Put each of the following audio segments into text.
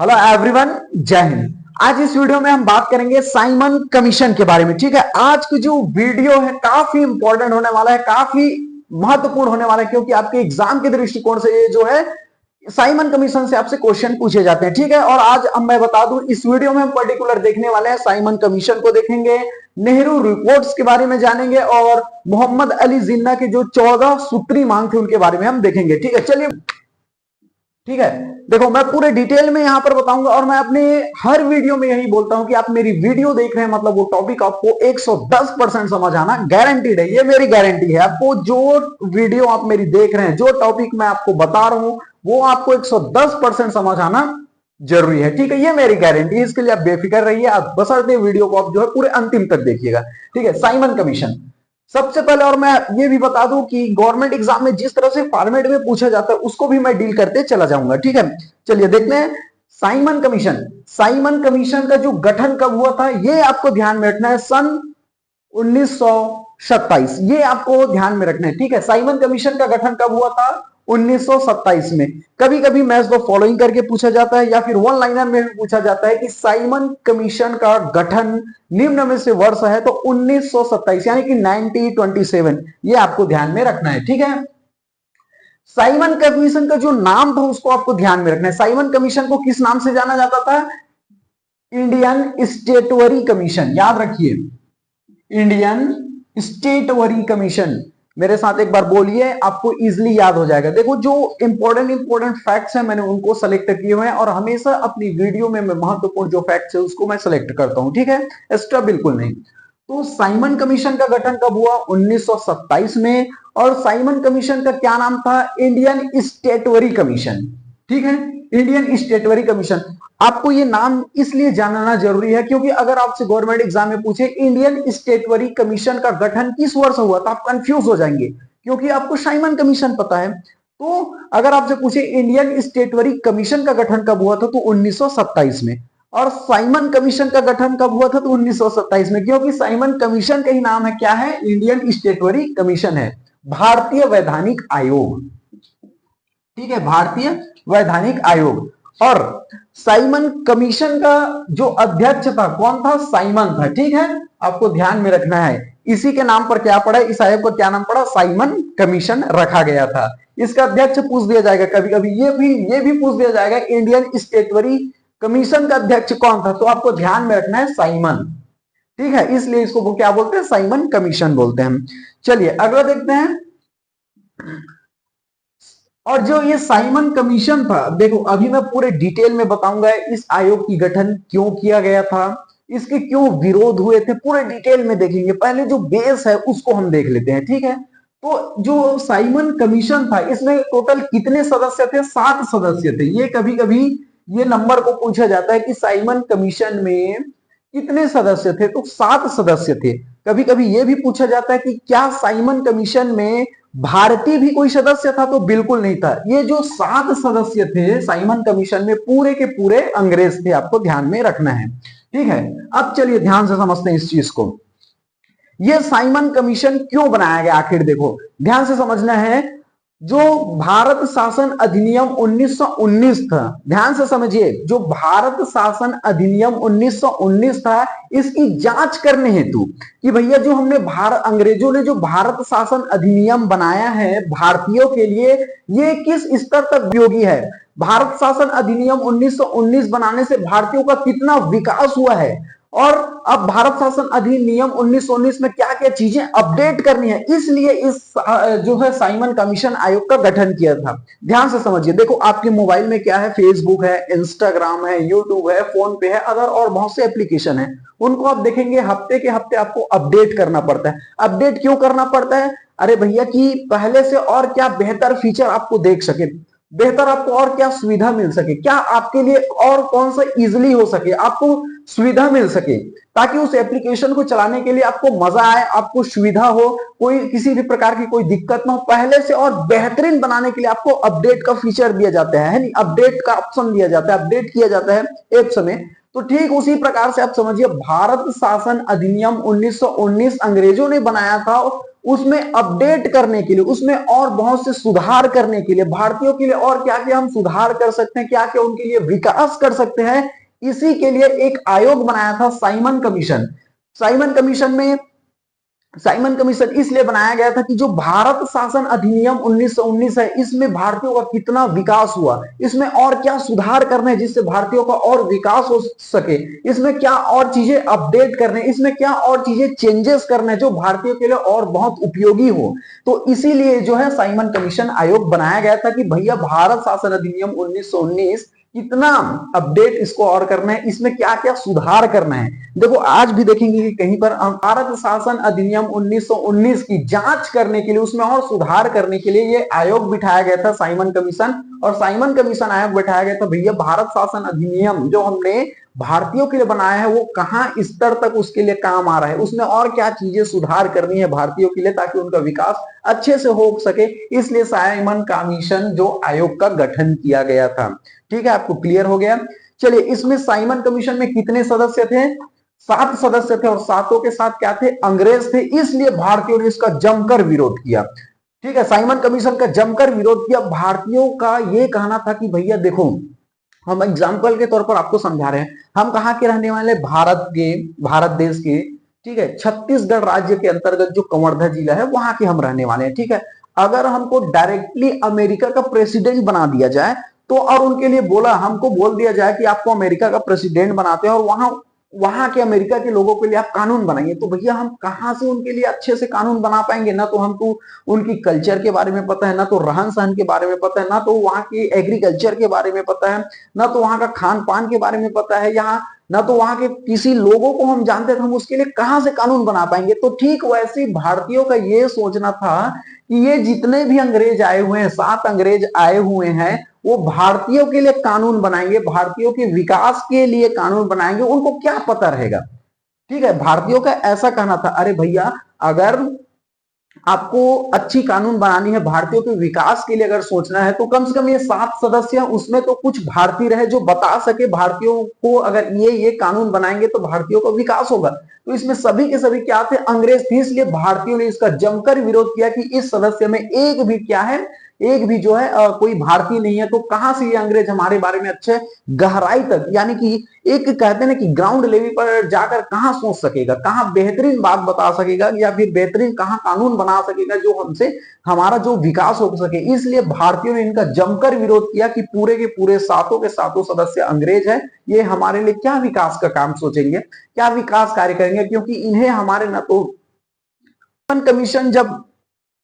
Hello everyone, जय हिंद। आज इस वीडियो में हम बात करेंगे साइमन कमीशन के बारे में। ठीक है, आज की जो वीडियो है काफी इंपॉर्टेंट होने वाला है, काफी महत्वपूर्ण होने वाला है, क्योंकि आपके एग्जाम के दृष्टिकोण से ये जो है साइमन कमीशन से आपसे क्वेश्चन पूछे जाते हैं। ठीक है, और आज अब मैं बता दूं, इस वीडियो में हम पर्टिकुलर देखने वाले हैं साइमन कमीशन को देखेंगे, नेहरू रिपोर्ट्स के बारे में जानेंगे और मोहम्मद अली जिन्ना के जो 14 सूत्री मांग थे उनके बारे में हम देखेंगे। ठीक है, चलिए। ठीक है, देखो मैं पूरे डिटेल में यहां पर बताऊंगा और मैं अपने हर वीडियो में यही बोलता हूं कि आप मेरी वीडियो देख रहे हैं मतलब वो टॉपिक आपको 110% समझ आना गारंटीड है। ये मेरी गारंटी है। आपको जो वीडियो आप मेरी देख रहे हैं, जो टॉपिक मैं आपको बता रहा हूं, वो आपको 110% समझ आना जरूरी है। ठीक है, ये मेरी गारंटी है, इसके लिए आप बेफिक्र रहिए। आप बशर्ते वीडियो को आप जो है पूरे अंतिम तक देखिएगा। ठीक है, साइमन कमीशन सबसे पहले, और मैं ये भी बता दूं कि गवर्नमेंट एग्जाम में जिस तरह से फॉर्मेट में पूछा जाता है उसको भी मैं डील करते चला जाऊंगा। ठीक है, चलिए देखते हैं साइमन कमीशन। साइमन कमीशन का जो गठन कब हुआ था ये आपको ध्यान में रखना है, सन 1927। ये आपको ध्यान में रखना है। ठीक है, साइमन कमीशन का गठन कब हुआ था? 1927 में। कभी कभी मैच द फॉलोइंग करके पूछा जाता है या फिर वन लाइनर में भी पूछा जाता है कि साइमन कमीशन का गठन निम्न में से वर्ष है, तो 1927 यानी कि 1927। ये आपको ध्यान में रखना है। ठीक है, साइमन कमीशन का जो नाम था उसको आपको ध्यान में रखना है। साइमन कमीशन को किस नाम से जाना जाता था? Indian statutory commission. याद रखिए, इंडियन स्टेटवरी कमीशन। मेरे साथ एक बार बोलिए, आपको इजीली याद हो जाएगा। देखो, जो इंपॉर्टेंट फैक्ट्स हैं मैंने उनको सेलेक्ट किए हुए हैं और हमेशा अपनी वीडियो में मैं महत्वपूर्ण जो फैक्ट्स है उसको मैं सेलेक्ट करता हूं। ठीक है, एक्स्ट्रा बिल्कुल नहीं। तो साइमन कमीशन का गठन कब हुआ? 1927 में। और साइमन कमीशन का क्या नाम था? Indian statutory commission. ठीक है, इंडियन स्टेटवरी कमीशन। आपको ये नाम इसलिए जानना जरूरी है क्योंकि अगर आपसे गवर्नमेंट एग्जाम में पूछे इंडियन स्टेटवरी कमीशन का गठन किस वर्ष हुआ तो आप कंफ्यूज हो जाएंगे, क्योंकि आपको साइमन कमीशन पता है। तो अगर आपसे पूछे इंडियन स्टेटवरी कमीशन का गठन कब हुआ था, तो 1927 में। और साइमन कमीशन का गठन कब हुआ था? तो 1927 में, क्योंकि साइमन कमीशन का ही नाम है, क्या है? इंडियन स्टेटवरी कमीशन है, भारतीय वैधानिक आयोग। ठीक है, भारतीय वैधानिक आयोग। और साइमन कमीशन का जो अध्यक्ष था कौन था? साइमन था। ठीक है, आपको ध्यान में रखना है। इसी के नाम पर क्या पड़ा? इस आयोग का क्या नाम पड़ा? साइमन कमीशन रखा गया था। इसका अध्यक्ष पूछ दिया जाएगा कभी कभी, ये भी पूछ दिया जाएगा इंडियन स्टेटवरी कमीशन का अध्यक्ष कौन था, तो आपको ध्यान में रखना है साइमन। ठीक है, इसलिए इसको वो क्या बोलते हैं? साइमन कमीशन बोलते हैं। चलिए अगला देखते हैं। और जो ये साइमन कमीशन था, देखो अभी मैं पूरे डिटेल में बताऊंगा इस आयोग की गठन क्यों किया गया था, इसके क्यों विरोध हुए थे, पूरे डिटेल में देखेंगे। पहले जो बेस है उसको हम देख लेते हैं। ठीक है, तो जो साइमन कमीशन था इसमें टोटल कितने सदस्य थे? 7 सदस्य थे। ये कभी कभी ये नंबर को पूछा जाता है कि साइमन कमीशन में कितने सदस्य थे, तो 7 सदस्य थे। कभी कभी यह भी पूछा जाता है कि क्या साइमन कमीशन में भारतीय भी कोई सदस्य था, तो बिल्कुल नहीं था। ये जो 7 सदस्य थे साइमन कमीशन में पूरे के पूरे अंग्रेज थे, आपको ध्यान में रखना है। ठीक है, अब चलिए ध्यान से समझते हैं इस चीज को। ये साइमन कमीशन क्यों बनाया गया आखिर? देखो ध्यान से समझना है। जो भारत शासन अधिनियम 1919 था, ध्यान से समझिए, जो भारत शासन अधिनियम 1919 था, इसकी जांच करने हेतु कि भैया जो हमने अंग्रेजों ने जो भारत शासन अधिनियम बनाया है भारतीयों के लिए, ये किस स्तर तक उपयोगी है। भारत शासन अधिनियम 1919 बनाने से भारतीयों का कितना विकास हुआ है, और अब भारत शासन अधिनियम 1919 में क्या क्या चीजें अपडेट करनी है, इसलिए इस जो है साइमन कमीशन आयोग का गठन किया था। ध्यान से समझिए। देखो आपके मोबाइल में क्या है? फेसबुक है, इंस्टाग्राम है, यूट्यूब है, फोन पे है, अदर और बहुत से एप्लीकेशन है। उनको आप देखेंगे हफ्ते के हफ्ते आपको अपडेट करना पड़ता है। अपडेट क्यों करना पड़ता है? अरे भैया कि पहले से और क्या बेहतर फीचर आपको देख सके, बेहतर आपको और क्या सुविधा मिल सके, क्या आपके लिए और कौन सा इजिली हो सके, आपको सुविधा मिल सके, ताकि उस एप्लीकेशन को चलाने के लिए आपको मजा आए, आपको सुविधा हो, कोई किसी भी प्रकार की कोई दिक्कत ना हो। पहले से और बेहतरीन बनाने के लिए आपको अपडेट का फीचर दिया जाता है नहीं, अपडेट का ऑप्शन दिया जाता है, अपडेट किया जाता है एप्स में। तो ठीक उसी प्रकार से आप समझिए, भारत शासन अधिनियम 1919 अंग्रेजों ने बनाया था उसमें अपडेट करने के लिए, उसमें और बहुत से सुधार करने के लिए, भारतीयों के लिए और क्या क्या हम सुधार कर सकते हैं, क्या क्या उनके लिए विकास कर सकते हैं, इसी के लिए एक आयोग बनाया था साइमन कमीशन। साइमन कमीशन में साइमन कमीशन इसलिए बनाया गया था कि जो भारत शासन अधिनियम 1919 है, इसमें भारतीयों का कितना विकास हुआ, इसमें और क्या सुधार करने हैं जिससे भारतीयों का और विकास हो सके, इसमें क्या और चीजें अपडेट करने, इसमें क्या और चीजें चेंजेस करने जो भारतीयों के लिए और बहुत उपयोगी हो। तो इसीलिए जो है साइमन कमीशन आयोग बनाया गया था कि भैया भारत शासन अधिनियम 1919 कितना अपडेट इसको और करना है, इसमें क्या क्या सुधार करना है। देखो आज भी देखेंगे कि कहीं पर भारत शासन अधिनियम 1919 की जांच करने के लिए, उसमें और सुधार करने के लिए ये आयोग बिठाया गया था साइमन कमीशन। और साइमन कमीशन आयोग बिठाया गया था भैया भारत शासन अधिनियम जो हमने भारतीयों के लिए बनाया है वो कहां स्तर तक उसके लिए काम आ रहा है, उसमें और क्या चीजें सुधार करनी है भारतीयों के लिए ताकि उनका विकास अच्छे से हो सके। इसलिए साइमन कमीशन जो आयोग का गठन किया गया था। ठीक है, आपको क्लियर हो गया। चलिए, इसमें साइमन कमीशन में कितने सदस्य थे? 7 सदस्य थे और सातों के साथ क्या थे? अंग्रेज थे। इसलिए भारतीयों ने इसका जमकर विरोध किया। ठीक है, साइमन कमीशन का जमकर विरोध किया। भारतीयों का यह कहना था कि भैया देखो, हम एग्जाम्पल के तौर पर आपको समझा रहे हैं, हम कहाँ के रहने वाले? भारत देश के। ठीक है, छत्तीसगढ़ राज्य के अंतर्गत जो कवर्धा जिला है वहां के हम रहने वाले हैं। ठीक है, अगर हमको डायरेक्टली अमेरिका का प्रेसिडेंट बना दिया जाए तो, और उनके लिए हमको बोल दिया जाए कि आपको अमेरिका का प्रेसिडेंट बनाते हैं और वहां के अमेरिका के लोगों के लिए आप कानून बनाइए, तो भैया हम कहां से उनके लिए अच्छे से कानून बना पाएंगे? ना तो हमको उनकी कल्चर के बारे में पता है, ना तो रहन सहन के बारे में पता है, ना तो वहां की एग्रीकल्चर के बारे में पता है, ना तो वहां का खान पान के बारे में पता है, यहाँ ना तो वहां के किसी लोगों को हम जानते थे, हम उसके लिए कहां से कानून बना पाएंगे? तो ठीक वैसे ही भारतीयों का ये सोचना था कि ये जितने भी अंग्रेज आए हुए हैं, 7 अंग्रेज आए हुए हैं, वो भारतीयों के लिए कानून बनाएंगे, भारतीयों के विकास के लिए कानून बनाएंगे, उनको क्या पता रहेगा। ठीक है, भारतीयों का ऐसा कहना था, अरे भैया अगर आपको अच्छी कानून बनानी है, भारतीयों के विकास के लिए अगर सोचना है, तो कम से कम ये 7 सदस्य हैं, उसमें तो कुछ भारतीय रहे जो बता सके भारतीयों को, अगर ये कानून बनाएंगे तो भारतीयों का विकास होगा। तो इसमें सभी के सभी क्या थे? अंग्रेज थे। इसलिए भारतीयों ने इसका जमकर विरोध किया कि इस सदस्य में एक भी क्या है, एक भी जो है कोई भारतीय नहीं है, तो कहां से ये अंग्रेज हमारे बारे में अच्छे गहराई तक, यानी कि एक कहते हैं ना कि ग्राउंड लेवल पर जाकर कहां सोच सकेगा, कहां बेहतरीन बात बता सकेगा, या फिर बेहतरीन कहां कानून बना सकेगा जो हमसे हमारा जो विकास हो सके। इसलिए भारतीयों ने इनका जमकर विरोध किया कि पूरे के पूरे सातों के सातों सदस्य अंग्रेज हैं, ये हमारे लिए क्या विकास का काम सोचेंगे, क्या विकास कार्य करेंगे, क्योंकि इन्हें हमारे न तो कमीशन, जब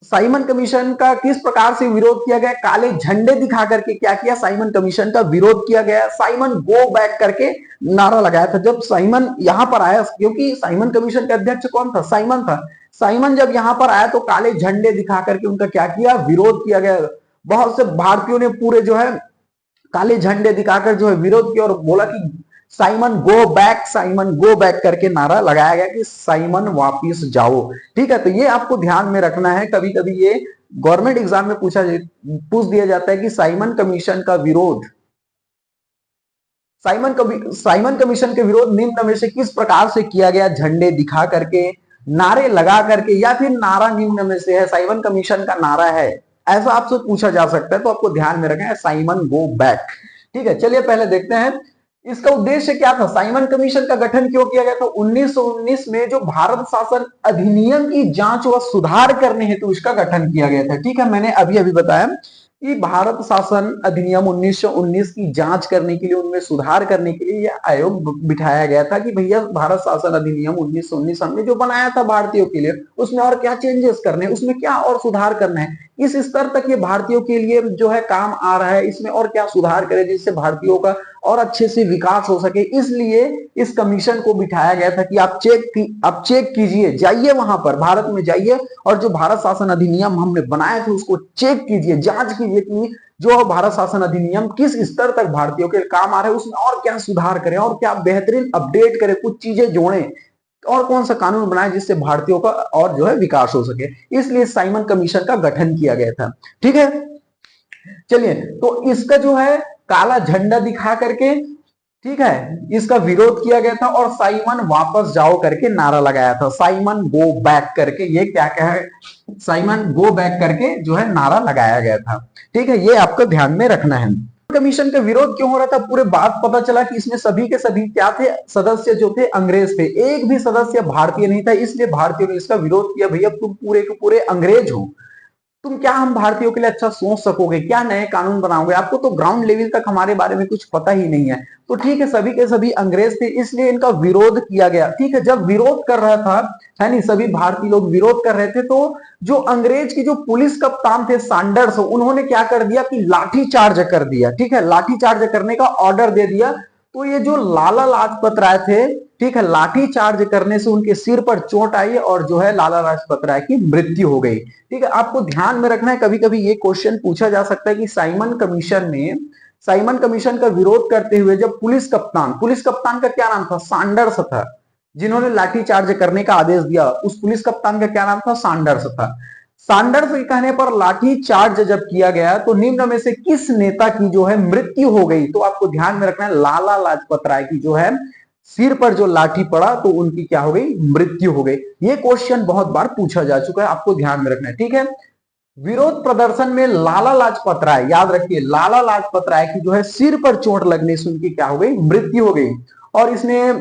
साइमन कमीशन का किस प्रकार से विरोध किया गया? काले झंडे दिखा करके क्या किया? साइमन कमीशन का विरोध किया गया। साइमन गो बैक करके नारा लगाया था जब साइमन यहां पर आया, क्योंकि साइमन कमीशन का अध्यक्ष कौन था? साइमन था। साइमन जब यहां पर आया तो काले झंडे दिखा करके उनका क्या किया? विरोध किया गया। बहुत से भारतीयों ने पूरे जो है काले झंडे दिखाकर जो है विरोध किया और बोला कि साइमन गो बैक करके नारा लगाया गया कि साइमन वापिस जाओ। ठीक है, तो ये आपको ध्यान में रखना है। कभी कभी ये गवर्नमेंट एग्जाम में पूछ दिया जाता है कि साइमन कमीशन का विरोध, साइमन कमीशन के विरोध निम्न में से किस प्रकार से किया गया? झंडे दिखा करके, नारे लगा करके, या फिर नारा निम्न में से है, साइमन कमीशन का नारा है, ऐसा आपसे पूछा जा सकता है। तो आपको ध्यान में रखना है साइमन गो बैक। ठीक है, चलिए पहले देखते हैं इसका उद्देश्य क्या था, साइमन कमीशन का गठन क्यों किया गया था? 1919 में जो भारत शासन अधिनियम की जांच व सुधार करने हेतु इसका गठन किया गया था। ठीक है, मैंने अभी अभी बताया कि भारत शासन अधिनियम 1919 की जांच करने के लिए, उनमें सुधार करने के लिए यह आयोग बिठाया गया था कि भैया भारत शासन अधिनियम 1919 हमने जो बनाया था भारतीयों के लिए, उसमें और क्या चेंजेस करने हैं, उसमें क्या और सुधार करना है, इस स्तर तक ये भारतीयों के लिए जो है काम आ रहा है, इसमें और क्या सुधार करें जिससे भारतीयों का और अच्छे से विकास हो सके। इसलिए इस कमीशन को बिठाया गया था कि आप चेक कीजिए, जाइए वहां पर भारत में जाइए और जो भारत शासन अधिनियम हमने बनाए थे उसको चेक कीजिए, जांच कीजिए कि जो भारत शासन अधिनियम किस स्तर तक भारतीयों के काम आ रहा है, उसमें और क्या सुधार करें और क्या बेहतरीन अपडेट करें, कुछ चीजें जोड़ें और कौन सा कानून बनाए जिससे भारतीयों का और जो है विकास हो सके। इसलिए साइमन कमीशन का गठन किया गया था। ठीक है, चलिए, तो इसका जो है काला झंडा दिखा करके ठीक है, इसका विरोध किया गया था और साइमन वापस जाओ करके नारा लगाया था, साइमन गो बैक करके, ये क्या क्या है, साइमन गो बैक करके जो है नारा लगाया गया था। ठीक है, ये आपको ध्यान में रखना है। कमीशन का विरोध क्यों हो रहा था, पूरे बात पता चला कि इसमें सभी के सभी क्या थे, सदस्य जो थे अंग्रेज थे, एक भी सदस्य भारतीय नहीं था, इसलिए भारतीयों ने इसका विरोध किया, भैया तुम पूरे के पूरे अंग्रेज हो, तुम क्या हम भारतीयों के लिए अच्छा सोच सकोगे, क्या नए कानून बनाओगे, आपको तो ग्राउंड लेवल तक हमारे बारे में कुछ पता ही नहीं है। तो ठीक है, सभी के सभी अंग्रेज थे, इसलिए इनका विरोध किया गया। ठीक है, जब विरोध कर रहा था, है नहीं, सभी भारतीय लोग विरोध कर रहे थे, तो जो अंग्रेज की जो पुलिस कप्तान थे सैंडर्स, उन्होंने क्या कर दिया कि लाठी चार्ज कर दिया। ठीक है, लाठी चार्ज करने का ऑर्डर दे दिया। तो ये जो लाला लाजपत राय थे, ठीक है, लाठी चार्ज करने से उनके सिर पर चोट आई और जो है लाला लाजपत राय की मृत्यु हो गई। ठीक है, आपको ध्यान में रखना है, कभी कभी ये क्वेश्चन पूछा जा सकता है कि साइमन कमीशन का विरोध करते हुए जब पुलिस कप्तान का क्या नाम था, सैंडर्स था, जिन्होंने लाठी चार्ज करने का आदेश दिया, उस पुलिस कप्तान का क्या नाम था, सैंडर्स था। सैंडर्स के कहने पर लाठी चार्ज जब किया गया तो निम्न में से किस नेता की जो है मृत्यु हो गई, तो आपको ध्यान में रखना है लाला लाजपत राय की जो है सिर पर जो लाठी पड़ा तो उनकी क्या हो गई, मृत्यु हो गई। ये क्वेश्चन बहुत बार पूछा जा चुका है, आपको ध्यान में रखना है। ठीक है, विरोध प्रदर्शन में लाला लाजपत राय, याद रखिए लाला लाजपत राय की जो है सिर पर चोट लगने से उनकी क्या हो गई, मृत्यु हो गई। और इसने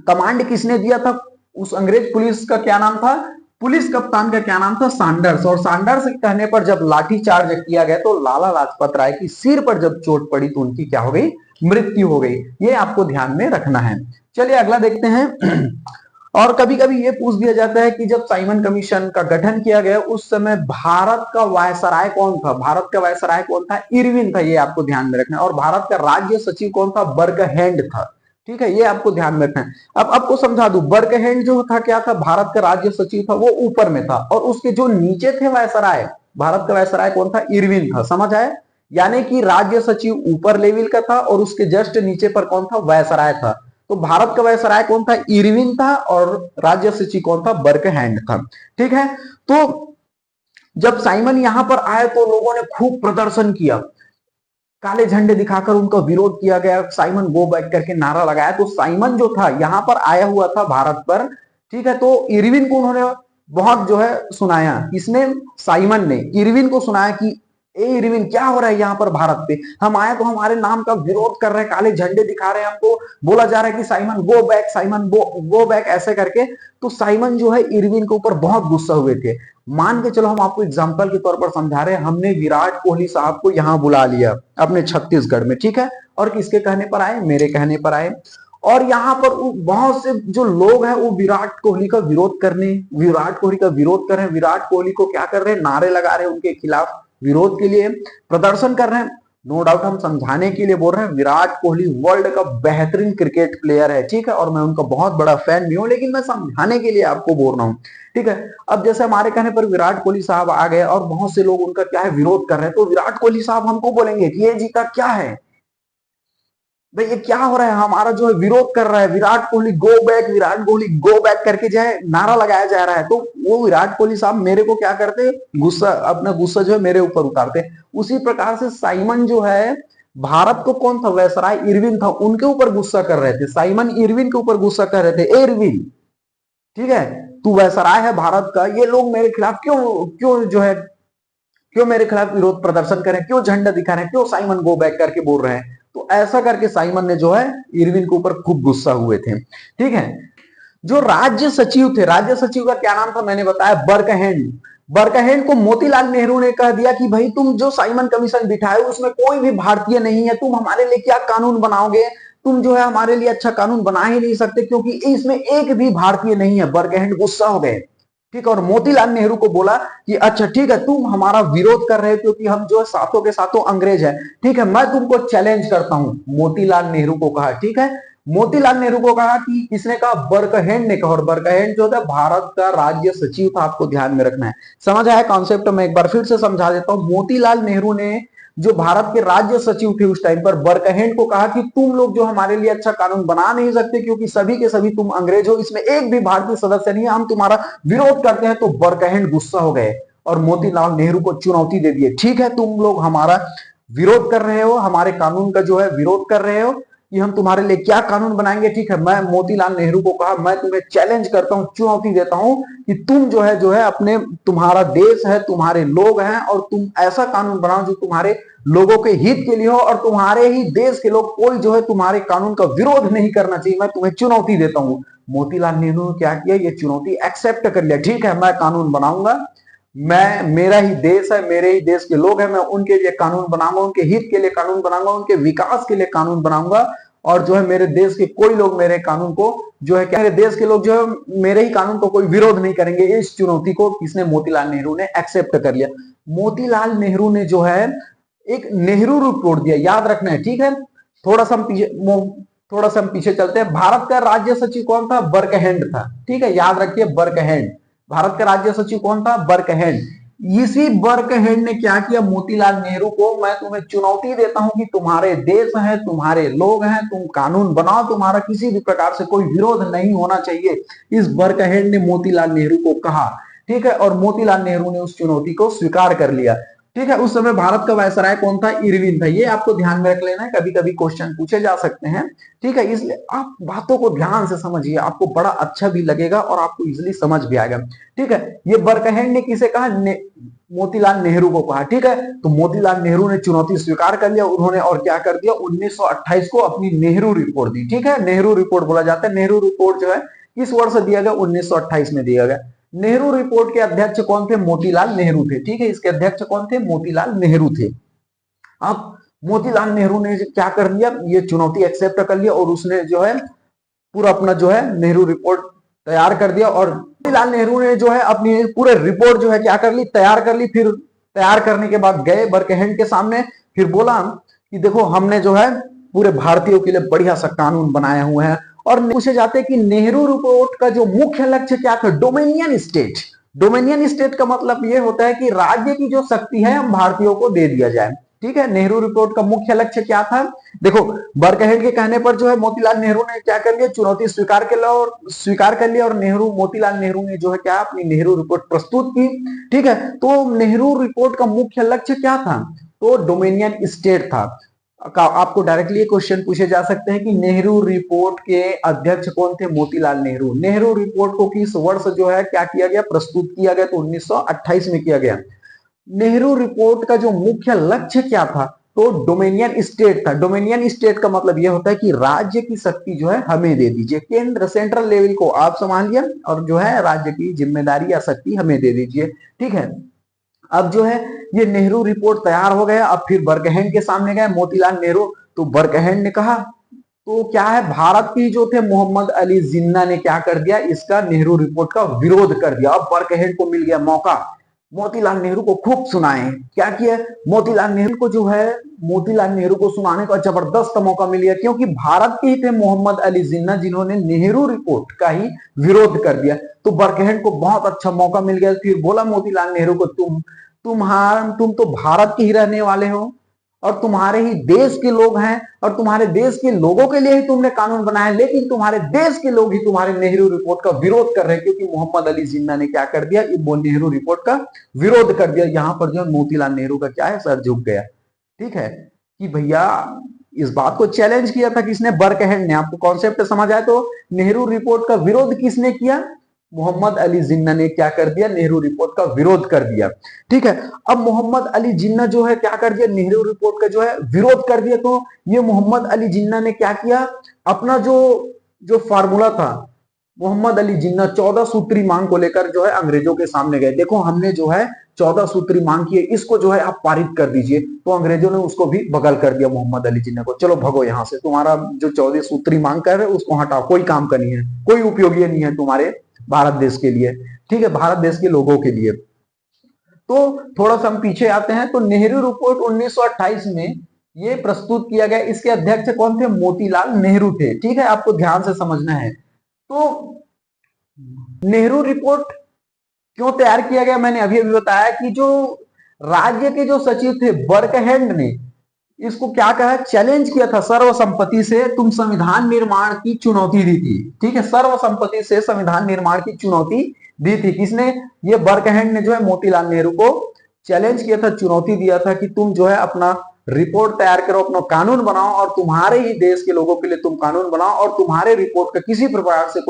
कमांड किसने दिया था, उस अंग्रेज पुलिस का क्या नाम था, पुलिस कप्तान का क्या नाम था, सैंडर्स। और सैंडर्स के कहने पर जब लाठी चार्ज किया गया तो लाला लाजपत राय की सिर पर जब चोट पड़ी तो उनकी क्या हो गई, मृत्यु हो गई। ये आपको ध्यान में रखना है। चलिए अगला देखते हैं। और कभी कभी ये पूछ दिया जाता है कि जब साइमन कमीशन का गठन किया गया उस समय भारत का वायसराय कौन था, भारत का वायसराय कौन था, इरविन था, ये आपको ध्यान में रखना है। और भारत का राज्य सचिव कौन था, बर्गहैंड था। ठीक है, ये आपको ध्यान में रखना है। अब आपको समझा दूं, बर्गहैंड जो था क्या था, भारत का राज्य सचिव था, वो ऊपर में था, और उसके जो नीचे थे वायसराय, भारत का वायसराय कौन था, इरविन था। समझ आए, यानी कि राज्य सचिव ऊपर लेवल का था और उसके जस्ट नीचे पर कौन था, वायसराय था। तो भारत का वायसराय कौन था, इरविन था, और राज्य सचिव कौन था, बर्गहैंड था। ठीक है, तो जब साइमन यहां पर आए तो लोगों ने खूब प्रदर्शन किया, काले झंडे दिखाकर उनका विरोध किया गया, साइमन गो बैक करके नारा लगाया। तो साइमन जो था यहां पर आया हुआ था भारत पर, ठीक है, तो इरविन को उन्होंने बहुत जो है सुनाया, इसने साइमन ने इरविन को सुनाया कि ए इरविन, क्या हो रहा है यहाँ पर भारत पे, हम आए तो हमारे नाम का विरोध कर रहे हैं, काले झंडे दिखा रहे हैं, हमको बोला जा रहा है कि Simon go back, Simon go back, ऐसे करके। तो साइमन जो है इरविन के ऊपर बहुत गुस्सा हुए थे। मान के चलो, हम आपको एग्जांपल के तौर पर समझा रहे हैं, हमने विराट कोहली साहब को यहां बुला लिया अपने छत्तीसगढ़ में, ठीक है, और किसके कहने पर आए, मेरे कहने पर आए, और यहाँ पर बहुत से जो लोग हैं वो विराट कोहली का विरोध कर रहे हैं, विराट कोहली को क्या कर रहे हैं, नारे लगा रहे हैं, उनके खिलाफ विरोध के लिए प्रदर्शन कर रहे हैं। नो डाउट हम समझाने के लिए बोल रहे हैं, विराट कोहली वर्ल्ड का बेहतरीन क्रिकेट प्लेयर है, ठीक है, और मैं उनका बहुत बड़ा फैन भी हूं, लेकिन मैं समझाने के लिए आपको बोल रहा हूं। ठीक है, अब जैसे हमारे कहने पर विराट कोहली साहब आ गए और बहुत से लोग उनका क्या है, विरोध कर रहे हैं, तो विराट कोहली साहब हमको बोलेंगे कि ये जीता क्या है भाई, ये क्या हो रहा है, हमारा जो है विरोध कर रहा है, Virat Kohli go back, Virat Kohli go back करके जो है नारा लगाया जा रहा है। तो वो विराट कोहली साहब मेरे को क्या करते, गुस्सा, अपना गुस्सा जो है मेरे ऊपर उतारते। उसी प्रकार से साइमन जो है, भारत को कौन था, वायसराय इरविन था, उनके ऊपर गुस्सा कर रहे थे, साइमन इरविन के ऊपर गुस्सा कर रहे थे, ए इरविन, ठीक है, तू वायसराय है भारत का, ये लोग मेरे खिलाफ क्यों क्यों जो है, क्यों मेरे खिलाफ विरोध प्रदर्शन करें, क्यों झंडा दिखा रहे हैं, क्यों साइमन गो बैक करके बोल रहे हैं। तो ऐसा करके साइमन ने जो है इरविन के ऊपर खूब गुस्सा हुए थे। ठीक है, जो राज्य सचिव थे, राज्य सचिव का क्या नाम था, मैंने बताया बर्गहैंड। बर्गहैंड को मोतीलाल नेहरू ने कह दिया कि भाई तुम जो साइमन कमीशन बिठाए उसमें कोई भी भारतीय नहीं है, तुम हमारे लिए क्या कानून बनाओगे, तुम जो है हमारे लिए अच्छा कानून बना ही नहीं सकते क्योंकि इसमें एक भी भारतीय नहीं है। बर्गहैंड गुस्सा हो गए, ठीक है, और मोतीलाल नेहरू को बोला कि अच्छा ठीक है, तुम हमारा विरोध कर रहे हो क्योंकि हम जो है साथों के साथों अंग्रेज हैं, ठीक है, मैं तुमको चैलेंज करता हूं, मोतीलाल नेहरू को कहा। ठीक है, मोतीलाल नेहरू को कहा कि किसने कहा, बर्गहैंड ने कहा, और बर्गहैंड जो था भारत का राज्य सचिव था, आपको ध्यान में रखना है। समझ आया कॉन्सेप्ट, मैं एक बार फिर से समझा देता हूं। मोतीलाल नेहरू ने, जो भारत के राज्य सचिव थे उस टाइम पर, बर्गहैंड को कहा कि तुम लोग जो हमारे लिए अच्छा कानून बना नहीं सकते क्योंकि सभी के सभी तुम अंग्रेज हो, इसमें एक भी भारतीय सदस्य नहीं है, हम तुम्हारा विरोध करते हैं। तो बर्गहैंड गुस्सा हो गए और मोतीलाल नेहरू को चुनौती दे दिए, ठीक है, तुम लोग हमारा विरोध कर रहे हो, हमारे कानून का जो है विरोध कर रहे हो, कि हम तुम्हारे लिए क्या कानून बनाएंगे। ठीक है, मैं मोतीलाल नेहरू को कहा, मैं तुम्हें चैलेंज करता हूं, चुनौती देता हूं कि तुम जो है अपने, तुम्हारा देश है, तुम्हारे लोग हैं, और तुम ऐसा कानून बनाओ जो तुम्हारे लोगों के हित के लिए हो, और तुम्हारे ही देश के लोग, कोई जो है तुम्हारे कानून का विरोध नहीं करना चाहिए। मैं तुम्हें चुनौती देता हूं। मोतीलाल नेहरू ने क्या किया, ये चुनौती एक्सेप्ट कर लिया। ठीक है, मैं कानून बनाऊंगा, मैं, मेरा ही देश है, मेरे ही देश के लोग हैं, मैं उनके लिए कानून बनाऊंगा, उनके हित के लिए कानून बनाऊंगा, उनके विकास के लिए कानून बनाऊंगा, और जो है मेरे देश के कोई लोग मेरे कानून को जो है, क्या मेरे देश के लोग जो है मेरे ही कानून को कोई विरोध नहीं करेंगे। इस चुनौती को किसने, मोतीलाल नेहरू ने एक्सेप्ट कर लिया। मोतीलाल नेहरू ने जो है एक नेहरू रिपोर्ट दिया, याद रखना है। ठीक है, थोड़ा सा हम पीछे चलते हैं। भारत का राज्य सचिव कौन था, बर्कहैंड था। ठीक है, याद रखिए, बर्कहैंड। भारत का राज्य सचिव कौन था, बर्कहैंड। इसी बर्कहैंड ने क्या किया, मोतीलाल नेहरू को, मैं तुम्हें चुनौती देता हूं कि तुम्हारे देश हैं, तुम्हारे लोग हैं, तुम कानून बनाओ, तुम्हारा किसी भी प्रकार से कोई विरोध नहीं होना चाहिए। इस बर्कहैंड ने मोतीलाल नेहरू को कहा। ठीक है, और मोतीलाल नेहरू ने उस चुनौती को स्वीकार कर लिया। ठीक है, उस समय भारत का वायसराय कौन था, इरविन था। ये आपको ध्यान में रख लेना है, कभी कभी क्वेश्चन पूछे जा सकते हैं। ठीक है, इसलिए आप बातों को ध्यान से समझिए, आपको बड़ा अच्छा भी लगेगा और आपको इजिली समझ भी आएगा। ठीक है, ये बर्कहैंड ने किसे कहा, मोतीलाल नेहरू को कहा। ठीक है, तो मोतीलाल नेहरू ने चुनौती स्वीकार कर लिया। उन्होंने और क्या कर दिया, 1928 को अपनी नेहरू रिपोर्ट दी। ठीक है, नेहरू रिपोर्ट बोला जाता है। नेहरू रिपोर्ट जो है किस वर्ष दिया गया, 1928 में दिया गया। नेहरू रिपोर्ट के अध्यक्ष कौन थे, मोतीलाल नेहरू थे। ठीक है, इसके अध्यक्ष कौन थे, मोतीलाल नेहरू थे। अब मोतीलाल नेहरू ने क्या कर लिया, ये चुनौती एक्सेप्ट कर लिया, और उसने जो है पूरा अपना जो है नेहरू रिपोर्ट तैयार कर दिया। और मोतीलाल नेहरू ने जो है अपनी पूरे रिपोर्ट जो है क्या कर ली, तैयार कर ली। फिर तैयार करने के बाद गए बर्कहैंड के सामने, फिर बोला कि देखो, हमने जो है पूरे भारतीयों के लिए बढ़िया सा कानून बनाए हुए हैं। और पूछे जाते हैं कि नेहरू रिपोर्ट का जो मुख्य लक्ष्य क्या था, डोमिनियन स्टेट। डोमिनियन स्टेट का मतलब यह होता है कि राज्य की जो शक्ति है हम भारतीयों को दे दिया जाए। ठीक है, नेहरू रिपोर्ट का मुख्य लक्ष्य क्या था, देखो, बर्कहैंड के कहने पर जो है मोतीलाल नेहरू ने क्या कर लिया, चुनौती स्वीकार कर लिया, और मोतीलाल नेहरू ने जो है क्या, अपनी नेहरू रिपोर्ट प्रस्तुत की। ठीक है, तो नेहरू रिपोर्ट का मुख्य लक्ष्य क्या था, तो डोमिनियन स्टेट था। आपको डायरेक्टली क्वेश्चन पूछे जा सकते हैं कि नेहरू रिपोर्ट के अध्यक्ष कौन थे, मोतीलाल नेहरू। नेहरू रिपोर्ट को किस वर्ष जो है क्या किया गया, प्रस्तुत किया गया, तो 1928 में किया गया। नेहरू रिपोर्ट का जो मुख्य लक्ष्य क्या था, तो डोमिनियन स्टेट था। डोमिनियन स्टेट का मतलब यह होता है कि राज्य की शक्ति जो है हमें दे दीजिए, केंद्र सेंट्रल लेवल को आप संभालिए, और जो है राज्य की जिम्मेदारी या शक्ति हमें दे दीजिए। ठीक है, अब जो है ये नेहरू रिपोर्ट तैयार हो गया। अब फिर बर्कहैंड के सामने गए मोतीलाल नेहरू, तो बर्कहैंड ने कहा, तो क्या है, भारत की जो थे मोहम्मद अली जिन्ना ने क्या कर दिया, इसका नेहरू रिपोर्ट का विरोध कर दिया। अब बर्कहैंड को मिल गया मौका मोतीलाल नेहरू को खूब सुनाए। क्या किया, मोतीलाल नेहरू को जो है, मोतीलाल नेहरू को सुनाने का जबरदस्त मौका मिल गया, क्योंकि भारत के ही थे मोहम्मद अली जिन्ना जिन्होंने नेहरू रिपोर्ट का ही विरोध कर दिया। तो बर्कहैंड को बहुत अच्छा मौका मिल गया। फिर बोला मोतीलाल नेहरू को, तुम तो भारत के ही रहने वाले हो, और तुम्हारे ही देश के लोग हैं, और तुम्हारे देश के लोगों के लिए ही तुमने कानून बनाया, लेकिन तुम्हारे देश के लोग ही तुम्हारे नेहरू रिपोर्ट का विरोध कर रहे हैं, क्योंकि मोहम्मद अली जिन्ना ने क्या कर दिया, वो नेहरू रिपोर्ट का विरोध कर दिया। यहां पर जो मोतीलाल नेहरू का क्या है, सर झुक गया। ठीक है, कि भैया इस बात को चैलेंज किया था किसने, बर्कहैंड ने। आपको कॉन्सेप्ट समझ आया, तो नेहरू रिपोर्ट का विरोध किसने किया, मोहम्मद अली जिन्ना ने क्या कर दिया, नेहरू रिपोर्ट का विरोध कर दिया। ठीक है, अब मोहम्मद अली जिन्ना जो है क्या कर दिया, नेहरू रिपोर्ट का जो है विरोध कर दिया। तो ये मोहम्मद अली जिन्ना ने क्या किया, अपना जो फार्मूला था, मोहम्मद अली जिन्ना 14 सूत्री मांग को लेकर जो है अंग्रेजों के सामने गए। देखो, हमने जो है 14 सूत्री मांग की है, इसको जो है आप पारित कर दीजिए। तो अंग्रेजों ने उसको भी बगल कर दिया मोहम्मद अली जिन्ना को, चलो भगो यहां से, तुम्हारा जो 14 सूत्री मांग कर रहे उसको हटाओ, कोई काम का नहीं है, कोई उपयोगी नहीं है तुम्हारे भारत देश के लिए। ठीक है, भारत देश के लोगों के लिए। तो थोड़ा सा हम पीछे आते हैं, तो नेहरू रिपोर्ट 1928 में ये प्रस्तुत किया गया। इसके अध्यक्ष कौन थे, मोतीलाल नेहरू थे। ठीक है, आपको ध्यान से समझना है। तो नेहरू रिपोर्ट क्यों तैयार किया गया, मैंने अभी अभी बताया कि जो राज्य के जो सचिव थे बर्कहैंड ने इसको क्या कहा, चैलेंज किया था, सर्वसम्मति से तुम संविधान निर्माण की चुनौती दी थी। ठीक है, सर्वसम्मति से संविधान निर्माण की चुनौती दी थी किसने, ये बर्कहैंड ने जो है मोतीलाल नेहरू को चैलेंज किया था, चुनौती दिया था कि तुम जो है अपना रिपोर्ट तैयार करो, अपना कानून बनाओ और तुम्हारे ही देश के लोगों के लिए तुम कानून बनाओ और तुम्हारे रिपोर्ट का किसी प्रकार से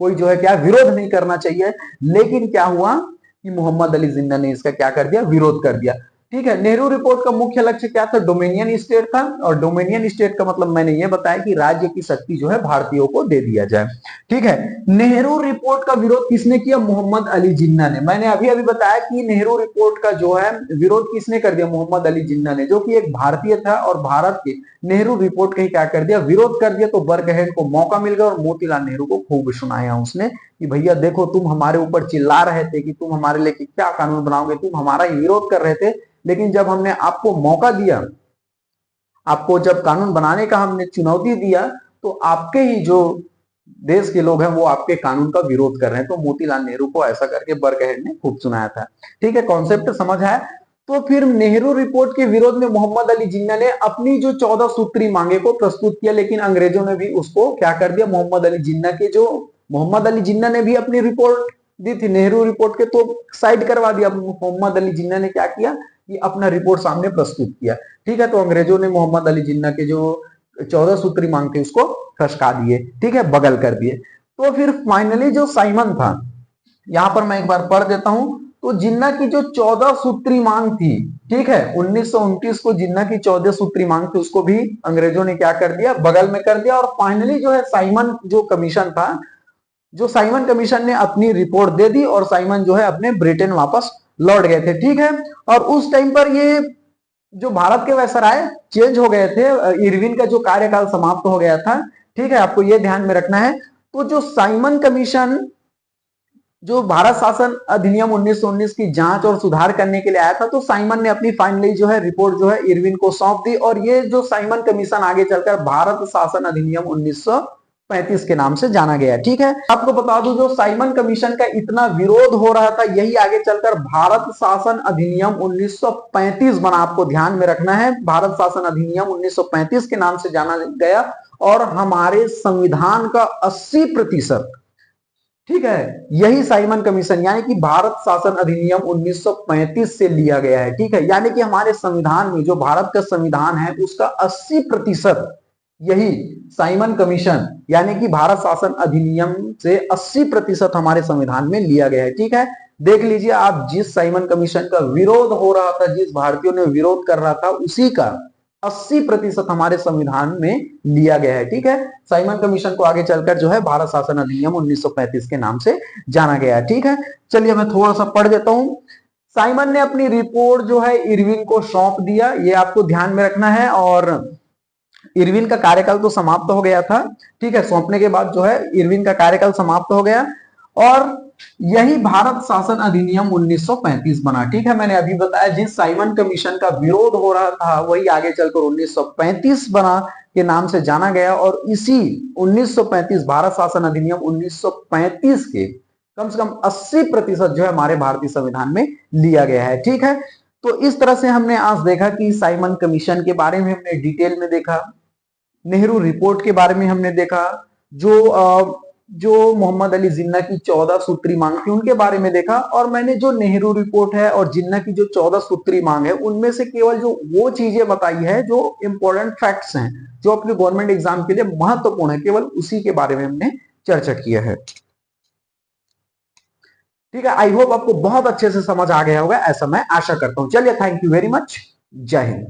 कोई जो है क्या विरोध नहीं करना चाहिए। लेकिन क्या हुआ कि मोहम्मद अली जिन्ना ने इसका क्या कर दिया, विरोध कर दिया। ठीक है, नेहरू रिपोर्ट का मुख्य लक्ष्य क्या था, डोमिनियन स्टेट था। और डोमिनियन स्टेट का मतलब मैंने ये बताया कि राज्य की शक्ति जो है भारतीयों को दे दिया जाए। ठीक है, नेहरू रिपोर्ट का विरोध किसने किया, मोहम्मद अली जिन्ना ने। मैंने अभी अभी बताया कि नेहरू रिपोर्ट का जो है विरोध किसने कर दिया, मोहम्मद अली जिन्ना ने, जो कि एक भारतीय था और भारत के नेहरू रिपोर्ट का ही क्या कर दिया, विरोध कर दिया। तो बर्कहेड को मौका मिल गया और मोतीलाल नेहरू को खूब सुनाया उसने कि भैया देखो तुम हमारे ऊपर चिल्ला रहे थे कि तुम हमारे लिए क्या कानून बनाओगे, तुम हमारा ही विरोध कर रहे थे, लेकिन जब हमने आपको मौका दिया, आपको जब कानून बनाने का हमने चुनौती दिया, तो आपके ही जो देश के लोग हैं वो आपके कानून का विरोध कर रहे हैं। तो मोतीलाल नेहरू को ऐसा करके बर्कहेड ने खूब सुनाया था। ठीक है, कॉन्सेप्ट समझ आया। तो फिर नेहरू रिपोर्ट के विरोध में मोहम्मद अली जिन्ना ने अपनी जो 14 सूत्री मांगे को प्रस्तुत किया, लेकिन अंग्रेजों ने भी उसको क्या कर दिया, मोहम्मद अली जिन्ना ने भी अपनी रिपोर्ट दी थी नेहरू रिपोर्ट के, तो साइड करवा दिया। मोहम्मद अली जिन्ना ने क्या किया कि अपना रिपोर्ट सामने प्रस्तुत किया। ठीक है, तो अंग्रेजों ने मोहम्मद अली जिन्ना के जो 14 सूत्री मांग थी उसको खसका दिए। ठीक है, बगल कर दिए। तो फिर फाइनली जो साइमन था, यहां पर मैं एक बार पढ़ देता हूं। तो जिन्ना की जो 14 सूत्री मांग थी, ठीक है, 1929 को जिन्ना की 14 सूत्री मांग थी, उसको भी अंग्रेजों ने क्या कर दिया, बगल में कर दिया। और फाइनली जो है साइमन जो कमीशन था, जो साइमन कमीशन ने अपनी रिपोर्ट दे दी और साइमन जो है अपने ब्रिटेन वापस लौट गए थे। ठीक है, और उस टाइम पर ये जो भारत के वायसराय चेंज हो गए थे, इरविन का जो कार्यकाल समाप्त हो गया था। ठीक है, आपको ये ध्यान में रखना है। तो जो साइमन कमीशन जो भारत शासन अधिनियम 1919 की जांच और सुधार करने के लिए आया था, तो साइमन ने अपनी फाइनली जो है रिपोर्ट जो है इरविन को सौंप दी। और ये जो साइमन कमीशन आगे चलकर भारत शासन अधिनियम 1935 के नाम से जाना गया। ठीक है, आपको बता दूं जो साइमन कमीशन का इतना विरोध हो रहा था, यही आगे चलकर भारत शासन अधिनियम 1935 बना। आपको ध्यान में रखना है, भारत शासन अधिनियम 1935 के नाम से जाना गया। और हमारे संविधान का 80%, ठीक है, यही साइमन कमीशन यानी कि भारत शासन अधिनियम 1935 से लिया गया है। ठीक है, यानी कि हमारे संविधान में जो भारत का संविधान है उसका 80% यही साइमन कमीशन यानी कि भारत शासन अधिनियम से 80% हमारे संविधान में लिया गया है। ठीक है, देख लीजिए आप, जिस साइमन कमीशन का विरोध हो रहा था, जिस भारतीयों ने विरोध कर रहा था, उसी का 80% हमारे संविधान में लिया गया है। ठीक है, साइमन कमीशन को आगे चलकर जो है भारत शासन अधिनियम 1935 के नाम से जाना गया है। ठीक है, चलिए मैं थोड़ा सा पढ़ देता हूं। साइमन ने अपनी रिपोर्ट जो है इरविन को सौंप दिया, ये आपको ध्यान में रखना है। और इरविन का कार्यकाल तो समाप्त हो गया था। ठीक है, सौंपने के बाद जो है इरविन का कार्यकाल समाप्त हो गया और यही भारत शासन अधिनियम 1935 बना। ठीक है, मैंने अभी बताया जिस साइमन कमीशन का विरोध हो रहा था वही आगे चलकर 1935 बना के नाम से जाना गया। और इसी 1935 भारत शासन अधिनियम 1935 के कम से कम 80% जो है हमारे भारतीय संविधान में लिया गया है। ठीक है, तो इस तरह से हमने आज देखा कि साइमन कमीशन के बारे में हमने डिटेल में देखा, नेहरू रिपोर्ट के बारे में हमने देखा, जो मोहम्मद अली जिन्ना की 14 सूत्री मांग थी उनके बारे में देखा। और मैंने जो नेहरू रिपोर्ट है और जिन्ना की जो 14 सूत्री मांग है उनमें से केवल जो वो चीजें बताई है जो इंपॉर्टेंट फैक्ट्स हैं, जो अपने गवर्नमेंट एग्जाम के लिए महत्वपूर्ण है, केवल उसी के बारे में हमने चर्चा किया है। ठीक है, आई होप आपको बहुत अच्छे से समझ आ गया होगा, ऐसा मैं आशा करता हूं। चलिए, थैंक यू वेरी मच, जय हिंद।